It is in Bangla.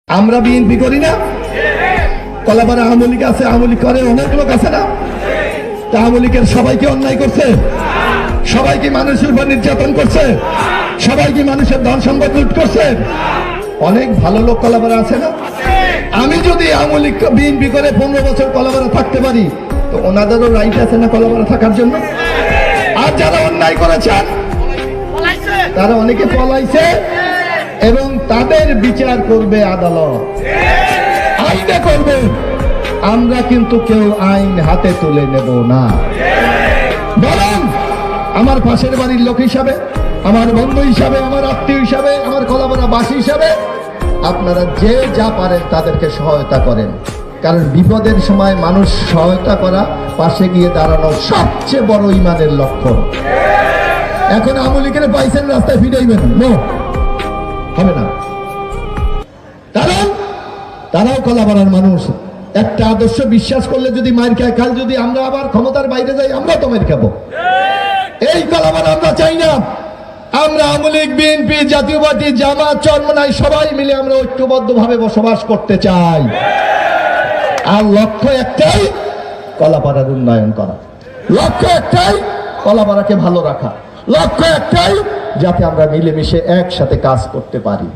আমরা বিএনপি করি না, কলাপাড়া আওয়ামী লীগ আছে, আওয়ামী লীগ করে অনেক লোক আছে না। তা আওয়ামী লীগের সবাইকে অন্যায় করছে, সবাইকে মানুষের উপর নির্যাতন করছে, সবাইকে মানুষের ধন সম্পদ লুট করছে। অনেক ভালো লোক কলাপাড়া আছে না। আমি যদি আওয়ামী লীগ বিএনপি করে 15 বছর কলাপাড়া থাকতে পারি, তো ওনাদেরও রাইট আছে না কলাপাড়া থাকার জন্য। আর যারা অন্যায় করেছেন তারা অনেকে পলাইছে এবং তাদের বিচার করবে আদালত, আইনে করবে। আমরা কিন্তু কেউ আইন হাতে তুলে নেব না। বরং আমার পাশের বাড়ির লোক হিসাবে, আমার বন্ধু হিসাবে, আমার আত্মীয় হিসাবে, আমার কলাপাড়াবাসী হিসাবে আপনারা যে যা পারেন তাদেরকে সহায়তা করেন। কারণ বিপদের সময় মানুষ সহায়তা করা, পাশে গিয়ে দাঁড়ানো সবচেয়ে বড় ইমানের লক্ষণ। এখন আওয়ামী লীগের পাইছেন রাস্তায় ফিরাইবেন, হবে না। কারণ তারাও কলাপাড়ার মানুষ। একটা আদর্শ বিশ্বাস করলে যদি মার খায়, কাল যদি আমরা আবার ক্ষমতার বাইরে যাই, আমরা তো মার খাবো। এই কলাপাড়া আমরা চাই না। আমরা আওয়ামী লীগ, বিএনপি, জাতীয় পার্টি, জামাত, চরমনাই সবাই মিলে আমরা ঐক্যবদ্ধ ভাবে বসবাস করতে চাই। আর লক্ষ্য একটাই, কলাপাড়ার উন্নয়ন করা। লক্ষ্য একটাই, কলাপাড়াকে ভালো রাখা। লক্ষ্য একটাই, যাতে আমরা মিলেমিশে একসাথে কাজ করতে পারি।